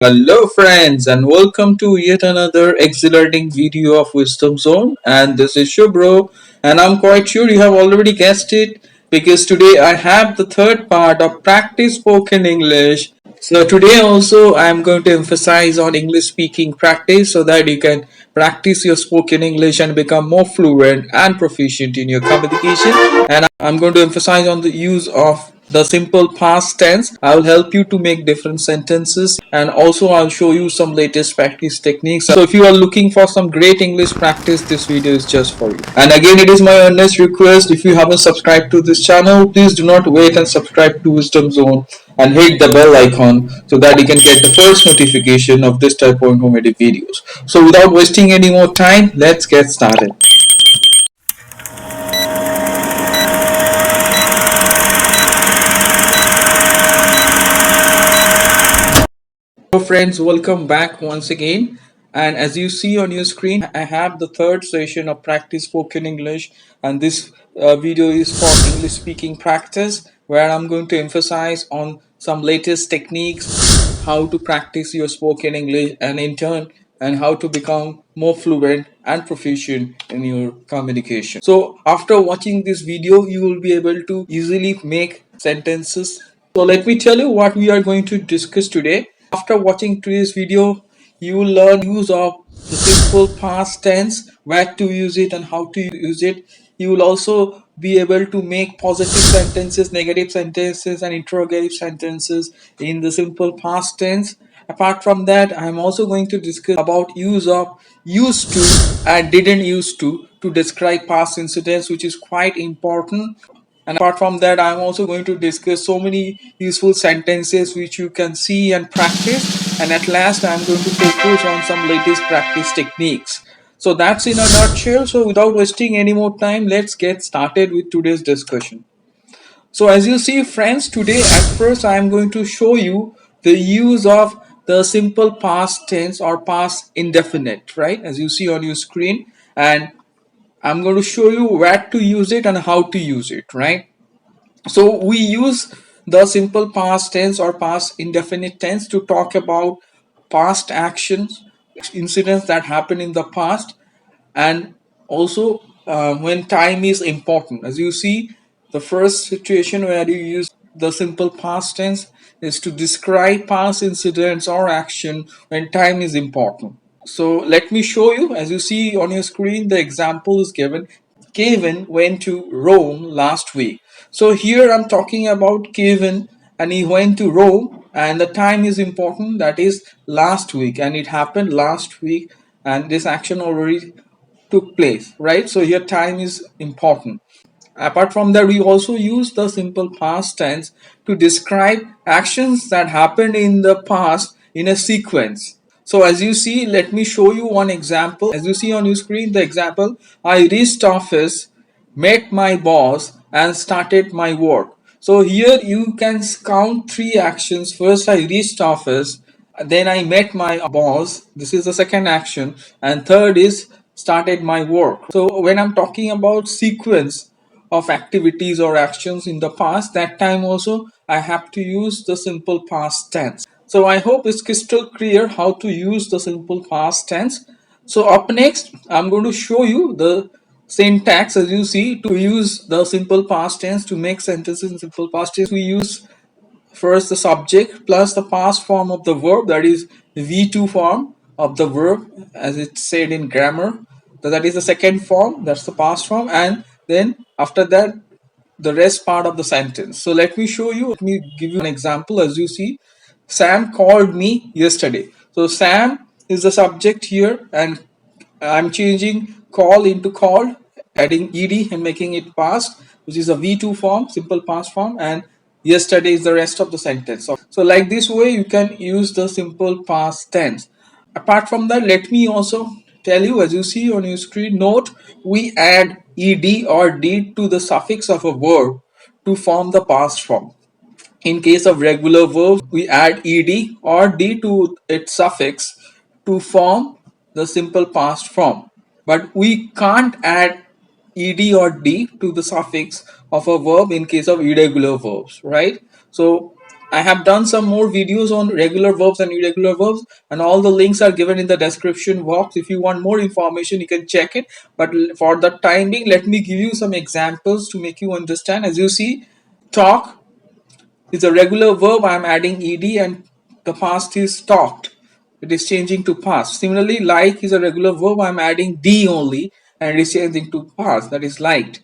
Hello, friends, and welcome to yet another exhilarating video of Wisdom Zone. And this is Shubro, and I'm quite sure you have already guessed it because today I have the third part of Practice Spoken English. So, today also I'm going to emphasize on English speaking practice so that you can practice your spoken English and become more fluent and proficient in your communication. And I'm going to emphasize on the use of the simple past tense. I will help you to make different sentences, and also I'll show you some latest practice techniques. So if you are looking for some great English practice, this video is just for you. And again, it is my earnest request, if you haven't subscribed to this channel, please do not wait and subscribe to Wisdom Zone and hit the bell icon so that you can get the first notification of this type of informative videos. So without wasting any more time, let's get started. Hello friends, welcome back once again. And as you see on your screen, I have the third session of Practice Spoken English, and this video is for English speaking practice, where I'm going to emphasize on some latest techniques, how to practice your spoken English, and in turn, and how to become more fluent and proficient in your communication. So after watching this video, you will be able to easily make sentences. So let me tell you what we are going to discuss today. After watching today's video, you will learn use of the simple past tense, where to use it and how to use it. You will also be able to make positive sentences, negative sentences, and interrogative sentences in the simple past tense. Apart from that, I am also going to discuss about use of used to and didn't used to describe past incidents, which is quite important. And apart from that, I'm also going to discuss so many useful sentences which you can see and practice. And at last, I'm going to focus on some latest practice techniques. So that's in a nutshell. So without wasting any more time, let's get started with today's discussion. So as you see, friends, today at first I am going to show you the use of the simple past tense or past indefinite, right? As you see on your screen, and I'm going to show you where to use it and how to use it, right? So we use the simple past tense or past indefinite tense to talk about past actions, incidents that happened in the past, and also when time is important. As you see, the first situation where you use the simple past tense is to describe past incidents or action when time is important. So let me show you. As you see on your screen, the example is given. Kevin went to Rome last week. So here I'm talking about Kevin, and he went to Rome, and the time is important, that is last week, and it happened last week, and this action already took place, right? So here time is important. Apart from that, we also use the simple past tense to describe actions that happened in the past in a sequence. So as you see, let me show you one example. As you see on your screen, the example: I reached office, met my boss, and started my work. So here you can count three actions. First, I reached office, then I met my boss. This is the second action, and third is started my work. So when I'm talking about sequence of activities or actions in the past, that time also I have to use the simple past tense. So I hope it's crystal clear how to use the simple past tense. So up next, I'm going to show you the syntax. As you see, to use the simple past tense, to make sentences in simple past tense, we use first the subject plus the past form of the verb, that is V2 form of the verb, as it's said in grammar. That is the second form, that's the past form, and then after that the rest part of the sentence. So let me show you, let me give you an example. As you see, Sam called me yesterday. So Sam is the subject here, and I'm changing call into called, adding ed and making it past, which is a V2 form, simple past form, and yesterday is the rest of the sentence. So like this way you can use the simple past tense. Apart from that, let me also tell you, as you see on your screen, note we add ed or d to the suffix of a verb to form the past form. In case of regular verbs, we add ed or d to its suffix to form the simple past form. But we can't add ed or d to the suffix of a verb in case of irregular verbs, right? So I have done some more videos on regular verbs and irregular verbs, and all the links are given in the description box. If you want more information, you can check it. But for the time being, let me give you some examples to make you understand. As you see, talk is a regular verb. I am adding ed, and the past is talked. It is changing to past. Similarly, like is a regular verb. I am adding d only, and it is changing to past. That is liked.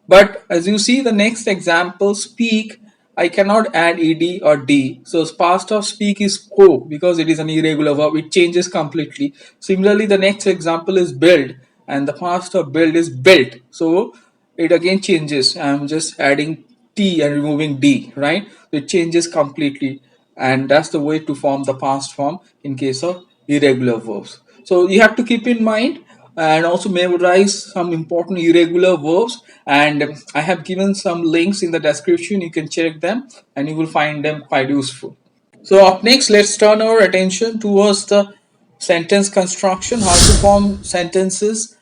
But as you see the next example, speak, I cannot add ed or d. So past of speak is spoke because it is an irregular verb. It changes completely. Similarly, the next example is build, and the past of build is built. So it again changes. I'm just adding t and removing d, right? It changes completely, and that's the way to form the past form in case of irregular verbs. So you have to keep in mind and also memorize some important irregular verbs, and I have given some links in the description. You can check them and you will find them quite useful. So up next, let's turn our attention towards the sentence construction, how to form sentences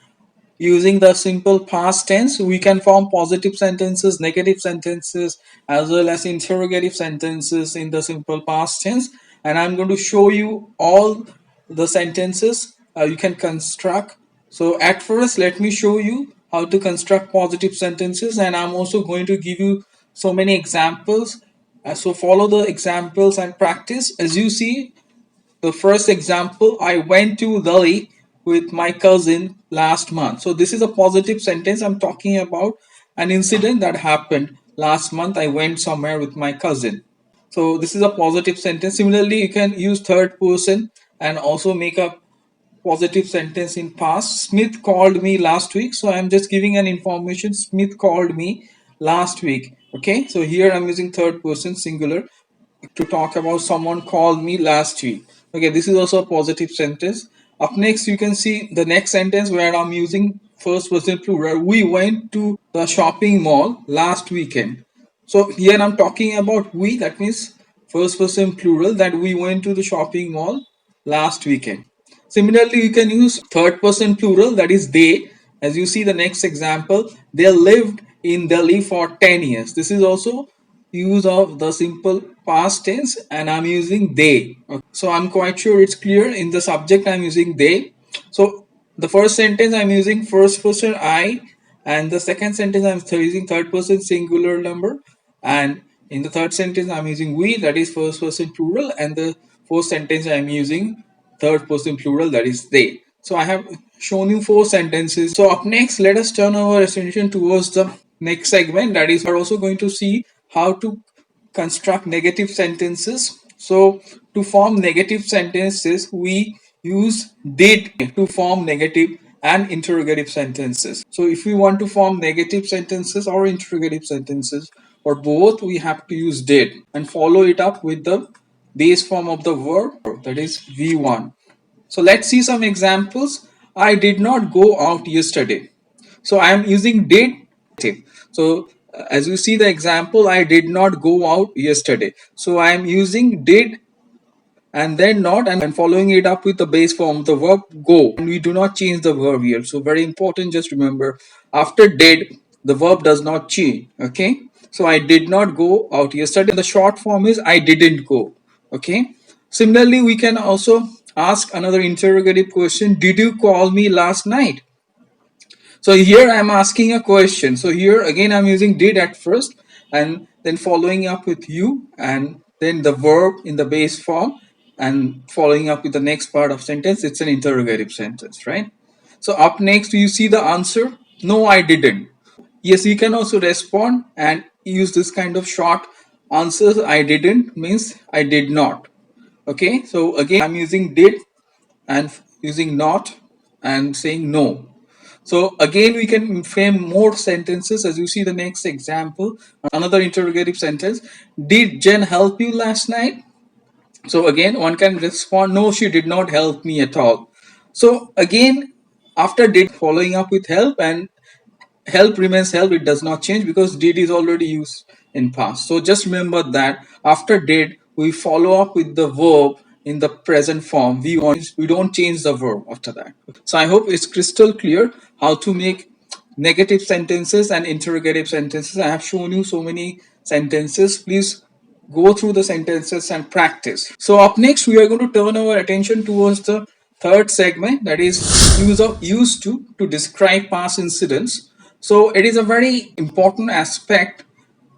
using the simple past tense. We can form positive sentences, negative sentences, as well as interrogative sentences in the simple past tense. And I'm going to show you all the sentences you can construct. So at first, let me show you how to construct positive sentences, and I'm also going to give you so many examples. So follow the examples and practice. As you see, the first example, I went to Delhi with my cousin last month. So this is a positive sentence. I'm talking about an incident that happened last month. I went somewhere with my cousin. So this is a positive sentence. Similarly, you can use third person and also make a positive sentence in past. Smith called me last week. So I'm just giving an information. Smith called me last week. Okay. So here I'm using third person singular to talk about someone called me last week. Okay, this is also a positive sentence. Up next, you can see the next sentence where I'm using first person plural. We went to the shopping mall last weekend. So here I'm talking about we, that means first person plural, that we went to the shopping mall last weekend. Similarly, you can use third person plural, that is they. As you see the next example, they lived in Delhi for 10 years. This is also use of the simple past tense, and I'm using they. Okay. So I'm quite sure it's clear. In the subject, I'm using they. So the first sentence, I'm using first person I, and the second sentence, I'm using third person singular number, and in the third sentence, I'm using we, that is first person plural, and the fourth sentence, I'm using third person plural, that is they. So I have shown you four sentences. So up next, let us turn our attention towards the next segment. That is, we're also going to see how to construct negative sentences. So to form negative sentences, we use did to form negative and interrogative sentences. So if we want to form negative sentences or interrogative sentences, or both, we have to use did and follow it up with the base form of the verb, that is V1. So let's see some examples. I did not go out yesterday. So I am using did. So as you see the example, I did not go out yesterday. So I am using did and then not and following it up with the base form, the verb go. And we do not change the verb here. So very important, just remember, after did, the verb does not change. Okay. So I did not go out yesterday. The short form is I didn't go. Okay. Similarly, we can also ask another interrogative question. Did you call me last night? So here I'm asking a question. So here again I'm using did at first and then following up with you and then the verb in the base form and following up with the next part of sentence. It's an interrogative sentence, right? So up next you see the answer. No, I didn't. Yes, you can also respond and use this kind of short answers. I didn't means I did not. Okay, so again I'm using did and using not and saying no. So again, we can frame more sentences. As you see the next example, another interrogative sentence. Did Jen help you last night? So again, one can respond, no, she did not help me at all. So again, after did following up with help, and help remains help, it does not change because did is already used in past. So just remember that after did, we follow up with the verb in the present form. We don't change the verb after that. So I hope it's crystal clear how to make negative sentences and interrogative sentences. I have shown you so many sentences. Please go through the sentences and practice. So up next, we are going to turn our attention towards the third segment, that is use of used to describe past incidents. So it is a very important aspect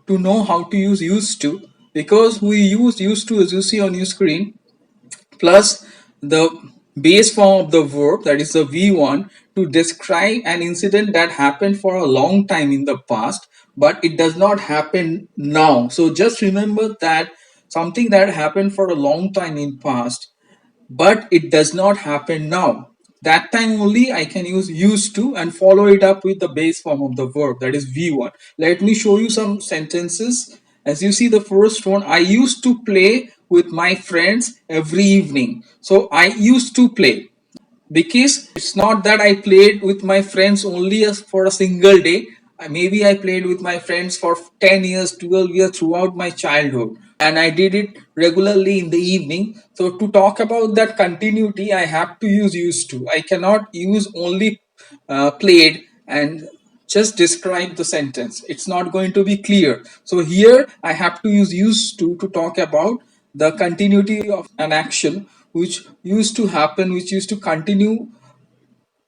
to know how to use used to, because we use used to, as you see on your screen, plus the base form of the verb, that is the V1, to describe an incident that happened for a long time in the past, but it does not happen now. So just remember that something that happened for a long time in past, but it does not happen now. That time only I can use used to and follow it up with the base form of the verb, that is V1. Let me show you some sentences. As you see, the first one, I used to play with my friends every evening. So I used to play, because it's not that I played with my friends only for a single day. Maybe I played with my friends for 10 years, 12 years throughout my childhood, and I did it regularly in the evening. So, to talk about that continuity, I have to use used to. I cannot use only played and just describe the sentence. It's not going to be clear. So, here I have to use used to talk about the continuity of an action which used to happen, which used to continue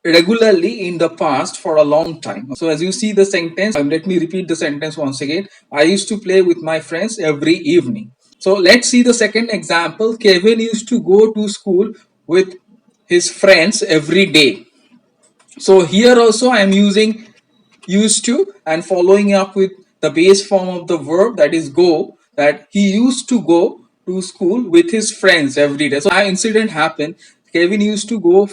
regularly in the past for a long time. So as you see the sentence, let me repeat the sentence once again. I used to play with my friends every evening. So let's see the second example. Kevin used to go to school with his friends every day. So here also I am using used to and following up with the base form of the verb, that is go, that he used to go to school with his friends every day. So that incident happened. Kevin used to go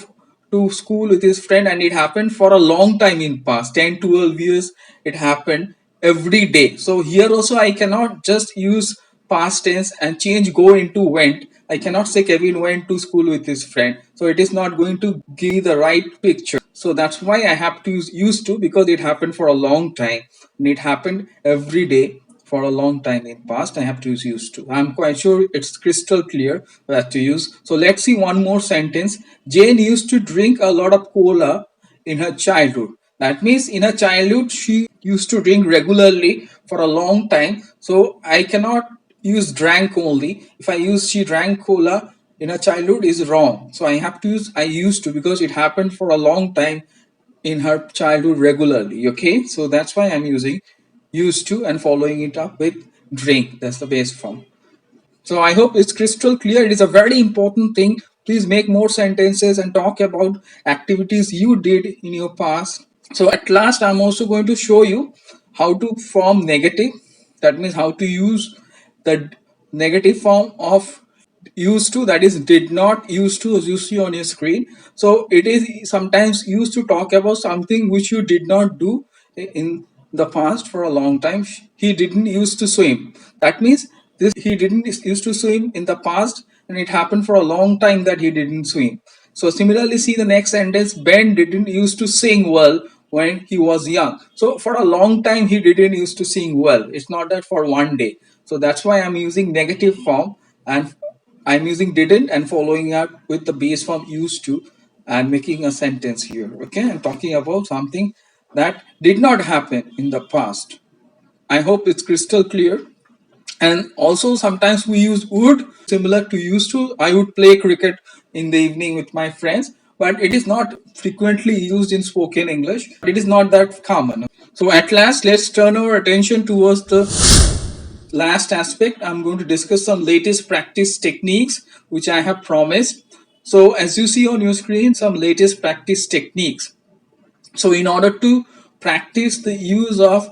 to school with his friend, and it happened for a long time in past 10 12 years. It happened every day. So here also I cannot just use past tense and change go into went. I cannot say Kevin went to school with his friend. So it is not going to give the right picture. So that's why I have to use used to, because it happened for a long time and it happened every day for a long time in past. I have to use used to. I'm quite sure it's crystal clear that to use. So let's see one more sentence. Jane used to drink a lot of cola in her childhood. That means in her childhood she used to drink regularly for a long time. So I cannot use drank only. If I use she drank cola in her childhood is wrong. So I have to use I used to, because it happened for a long time in her childhood regularly. Okay, so that's why I'm using used to and following it up with drink. That's the base form. So I hope it's crystal clear. It is a very important thing. Please make more sentences and talk about activities you did in your past. So at last, I'm also going to show you how to form negative. That means how to use the negative form of used to, that is did not, used to, as you see on your screen. So it is sometimes used to talk about something which you did not do in the past for a long time. He didn't used to swim. That means this he didn't used to swim in the past, and it happened for a long time that he didn't swim. So similarly, see the next sentence. Ben didn't used to sing well when he was young. So for a long time he didn't used to sing well. It's not that for one day. So that's why I'm using negative form, and I'm using didn't and following up with the base form used to and making a sentence here. Okay, I'm talking about something that did not happen in the past. I hope it's crystal clear. And also sometimes we use would, similar to used to. I would play cricket in the evening with my friends, but it is not frequently used in spoken English. It is not that common. So at last, let's turn our attention towards the last aspect. I'm going to discuss some latest practice techniques which I have promised. So as you see on your screen, some latest practice techniques. So in order to practice the use of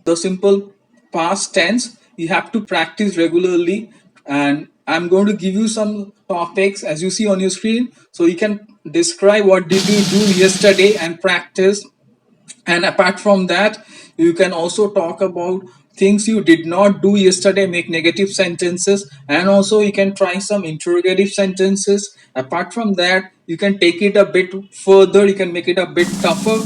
the simple past tense, you have to practice regularly, and I'm going to give you some topics as you see on your screen, so you can describe what did you do yesterday and practice. And apart from that, you can also talk about things you did not do yesterday, make negative sentences, and also you can try some interrogative sentences. Apart from that, you can take it a bit further, you can make it a bit tougher.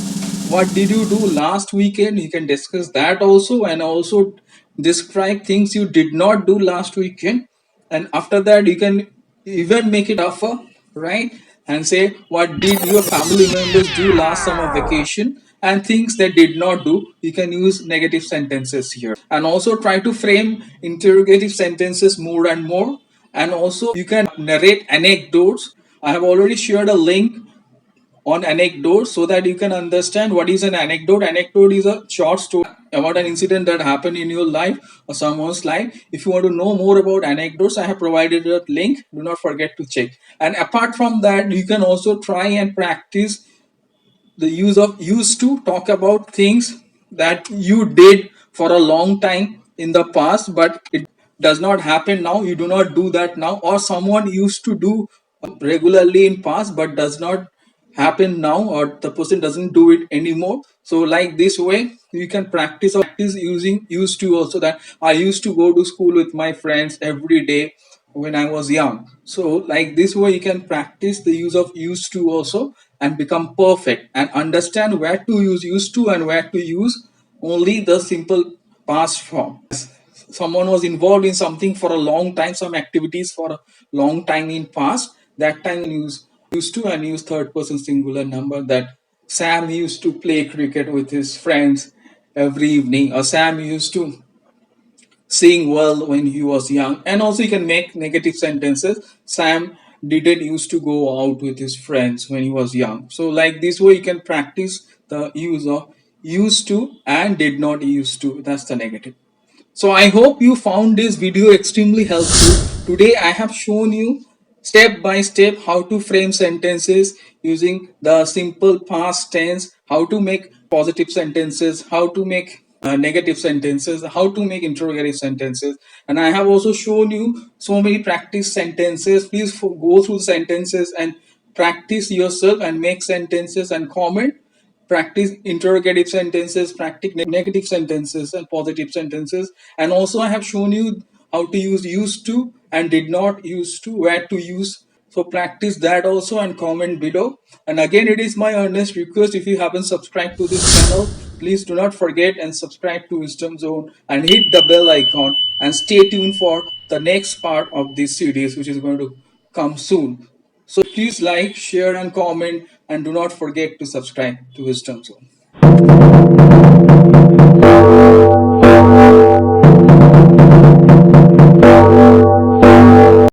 What did you do last weekend? You can discuss that also, and also describe things you did not do last weekend. And after that, you can even make it tougher, right? And say, what did your family members do last summer vacation? and things they did not do, you can use negative sentences here. And also try to frame interrogative sentences more and more. And also you can narrate anecdotes. I have already shared a link on anecdotes so that you can understand what is an anecdote. Anecdote is a short story about an incident that happened in your life or someone's life. If you want to know more about anecdotes, I have provided a link. Do not forget to check. And apart from that, you can also try and practice the use of used to. Talk about things that you did for a long time in the past, but it does not happen now. You do not do that now, or someone used to do regularly in past but does not happen now, or the person doesn't do it anymore. So like this way you can practice using used to also, that I used to go to school with my friends every day when I was young. So like this way you can practice the use of used to also and become perfect and understand where to use used to and where to use only the simple past form. Someone was involved in something for a long time, some activities for a long time in past, that time use used to and use third person singular number, that Sam used to play cricket with his friends every evening, or Sam used to sing well when he was young. And also you can make negative sentences. Sam didn't used to go out with his friends when he was young. So like this way you can practice the use of used to and did not used to. That's the negative. So I hope you found this video extremely helpful. Today I have shown you step by step how to frame sentences using the simple past tense, how to make positive sentences, how to make negative sentences, how to make interrogative sentences. And I have also shown you so many practice sentences. Please go through sentences and practice yourself and make sentences and comment. Practice interrogative sentences, practice negative sentences and positive sentences. And also I have shown you how to use used to and did not used to, where to use. So practice that also and comment below. And again, it is my earnest request, if you haven't subscribed to this channel, please do not forget and subscribe to Wisdom Zone and hit the bell icon and stay tuned for the next part of this series, which is going to come soon. So please like, share and comment, and do not forget to subscribe to Wisdom Zone.